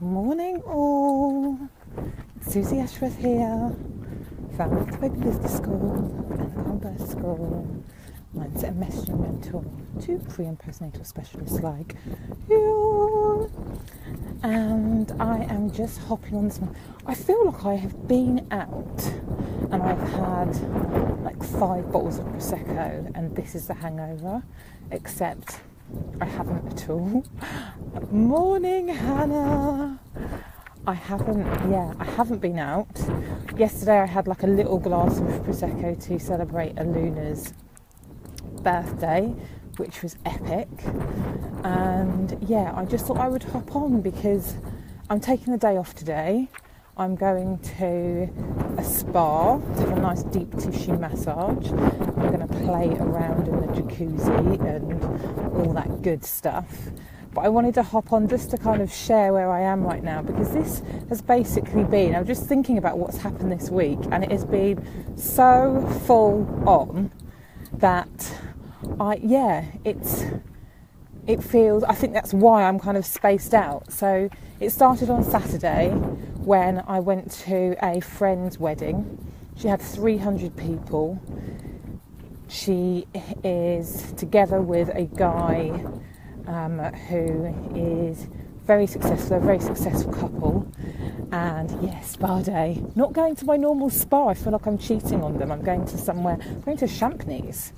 Morning all, Susie Ashworth here, founder of the Baby Business School and Converse School, mindset and messaging mentor to pre and postnatal specialists like you. And I am just hopping on this one. I feel like I have been out and I've had like 5 bottles of Prosecco and this is the hangover, except I haven't at all. Morning, Hannah. I haven't been out. Yesterday I had like a little glass of Prosecco to celebrate Aluna's birthday, which was epic. And yeah, I just thought I would hop on because I'm taking the day off today. I'm going to a spa to have a nice deep tissue massage. I'm going to play around in the jacuzzi and all that good stuff. But I wanted to hop on just to kind of share where I am right now, because this has basically been, I'm just thinking about what's happened this week, and it has been so full on that it feels, I think that's why I'm kind of spaced out. So it started on Saturday when I went to a friend's wedding. She had 300 people. She is together with a guy who is very successful, a very successful couple. And yes, spa day. Not going to my normal spa. I feel like I'm cheating on them. I'm going to Champneys.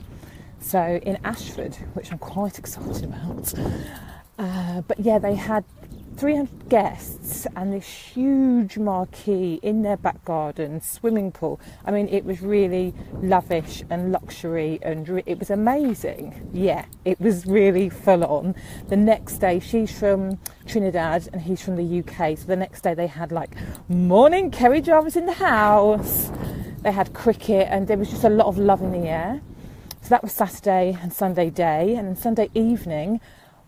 So in Ashford, which I'm quite excited about. But yeah, they had 300 guests and this huge marquee in their back garden, swimming pool. I mean, it was really lavish and luxury and it was amazing. Yeah, it was really full on. The next day, she's from Trinidad and he's from the UK. So the next day they had like, morning, Kerry Jarvis in the house. They had cricket and there was just a lot of love in the air. So that was Saturday and Sunday day. And then Sunday evening,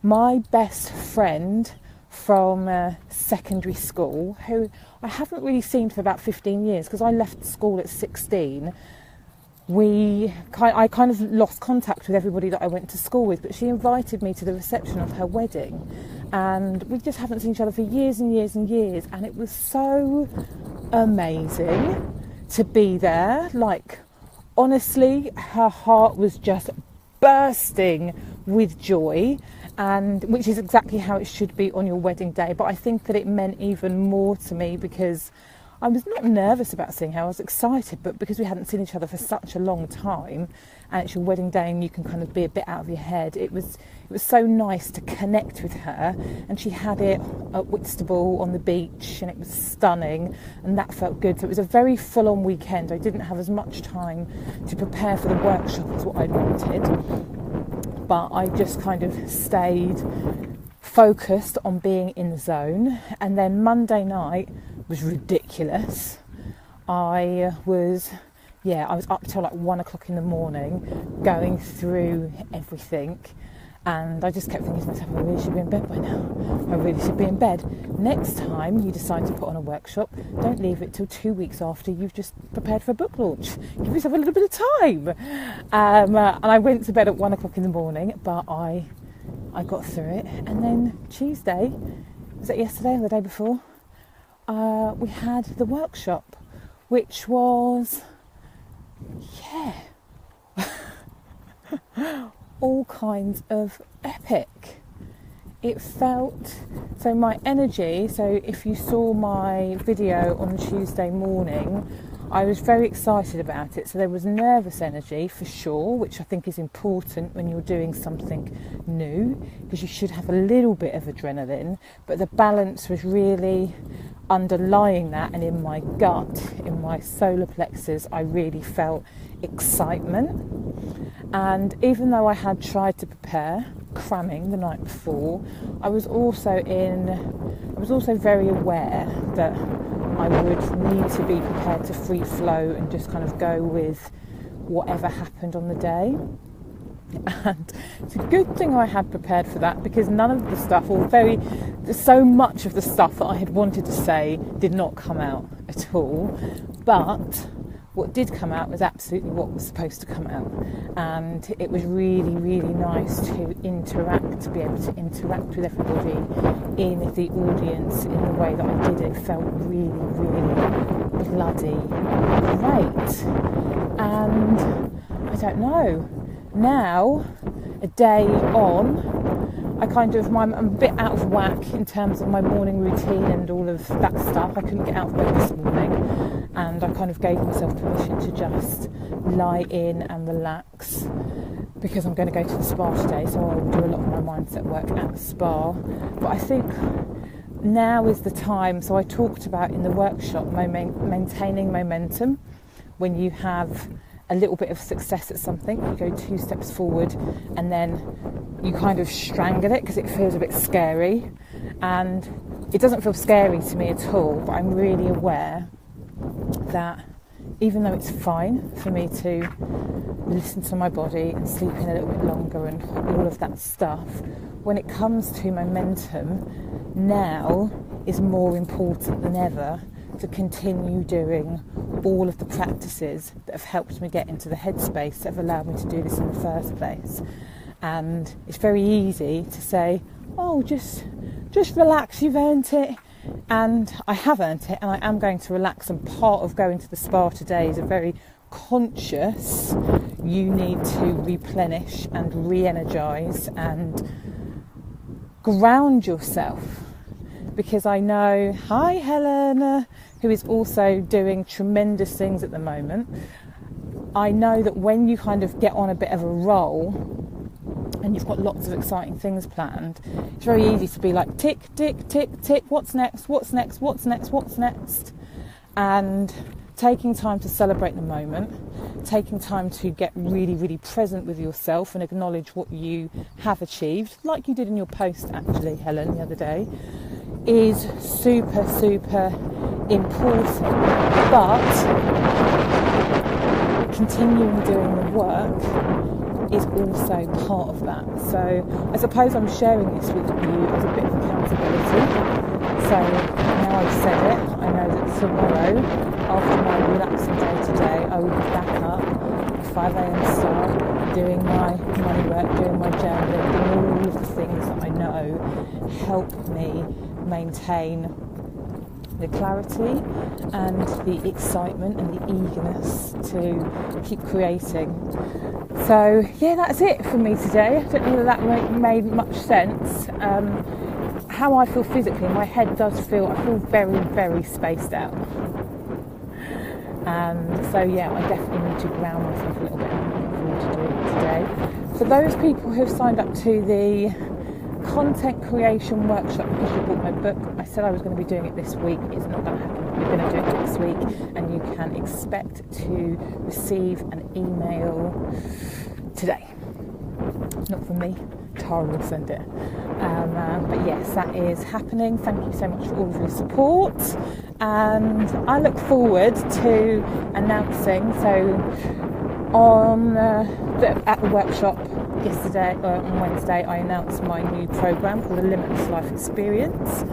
my best friend from secondary school, who I haven't really seen for about 15 years because I left school at 16. I kind of lost contact with everybody that I went to school with, but she invited me to the reception of her wedding, and we just haven't seen each other for years and years and years, and it was so amazing to be there. Like, honestly, her heart was just bursting with joy, and which is exactly how it should be on your wedding day. But I think that it meant even more to me because I was not nervous about seeing her. I was excited, but because we hadn't seen each other for such a long time, and it's your wedding day and you can kind of be a bit out of your head, it was so nice to connect with her. And she had it at Whitstable on the beach and it was stunning, and that felt good. So it was a very full-on weekend. I didn't have as much time to prepare for the workshop as what I'd wanted, but I just kind of stayed focused on being in the zone. And then Monday night was ridiculous. I was up till like 1 o'clock in the morning going through everything, and I just kept thinking to myself, I really should be in bed by now. I really should be in bed. Next time you decide to put on a workshop, don't leave it till 2 weeks after you've just prepared for a book launch. Give yourself a little bit of time. And I went to bed at 1 o'clock in the morning, but I got through it. And then Tuesday, was it yesterday or the day before? We had the workshop, which was, all kinds of epic. It felt, so my energy, so if you saw my video on Tuesday morning, I was very excited about it. So there was nervous energy for sure, which I think is important when you're doing something new, because you should have a little bit of adrenaline, but the balance was really underlying that, and in my gut, in my solar plexus, I really felt excitement. And even though I had tried to prepare, cramming the night before, I was also very aware that I would need to be prepared to free flow and just kind of go with whatever happened on the day. And it's a good thing I had prepared for that, because none of the stuff, so much of the stuff that I had wanted to say did not come out at all. But what did come out was absolutely what was supposed to come out, and it was really, really nice to interact, to be able to interact with everybody in the audience in the way that I did. It felt really, really bloody great. And I don't know, now, a day on, I'm a bit out of whack in terms of my morning routine and all of that stuff. I couldn't get out of bed this morning, and I kind of gave myself permission to just lie in and relax, because I'm going to go to the spa today, so I will do a lot of my mindset work at the spa. But I think now is the time. So I talked about in the workshop maintaining momentum. When you have a little bit of success at something, you go 2 steps forward and then you kind of strangle it because it feels a bit scary. And it doesn't feel scary to me at all, but I'm really aware that even though it's fine for me to listen to my body and sleep in a little bit longer and all of that stuff, when it comes to momentum, now is more important than ever to continue doing all of the practices that have helped me get into the headspace that have allowed me to do this in the first place. And it's very easy to say, oh, just relax, you've earned it. And I have earned it, and I am going to relax. And part of going to the spa today is a very conscious, you need to replenish and re-energise and ground yourself. Because I know, hi Helen, who is also doing tremendous things at the moment. I know that when you kind of get on a bit of a roll and you've got lots of exciting things planned, it's very easy to be like tick, tick, tick, tick, what's next, what's next, what's next, what's next? And taking time to celebrate the moment, taking time to get really, really present with yourself and acknowledge what you have achieved, like you did in your post actually, Helen, the other day, is super, super important. But continuing doing the work is also part of that. So I suppose I'm sharing this with you as a bit of accountability. So now I've said it, I know that tomorrow, after my relaxing day today, I will be back up at 5 a.m. start, doing my money work, doing my journaling, doing all of the things that I know help me maintain the clarity and the excitement and the eagerness to keep creating. So yeah, that's it for me today. I don't know whether that made much sense. How I feel physically, my head does feel, I feel very, very spaced out. So yeah, I definitely need to ground myself a little bit more to do it today. For those people who have signed up to the content creation workshop because you bought my book, I said I was going to be doing it this week. It's not going to happen. We're going to do it next week, and you can expect to receive an email today. Not from me, Tara will send it. But yes, that is happening. Thank you so much for all of your support, and I look forward to announcing. So at the workshop yesterday, on Wednesday, I announced my new programme called A Limitless Life Experience,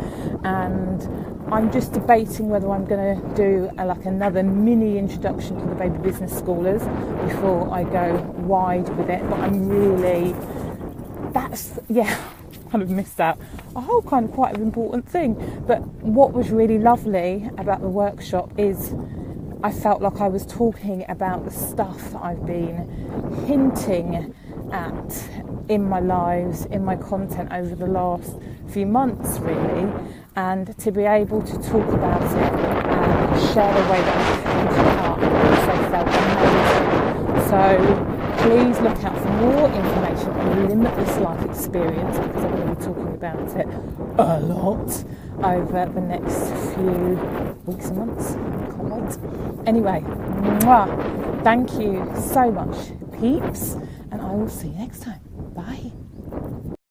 and I'm just debating whether I'm going to do another mini introduction to the Baby Business Schoolers before I go wide with it. But I'm really, kind of missed out a whole kind of quite an important thing. But what was really lovely about the workshop is I felt like I was talking about the stuff that I've been hinting at in my lives, in my content over the last few months really, and to be able to talk about it and share the way that I've picked it up also felt amazing. So please look out for more information on Limitless Life Experience, because I'm going to be talking about it a lot over the next few weeks and months. Can't wait. Anyway, thank you so much, peeps, and I will see you next time. Bye.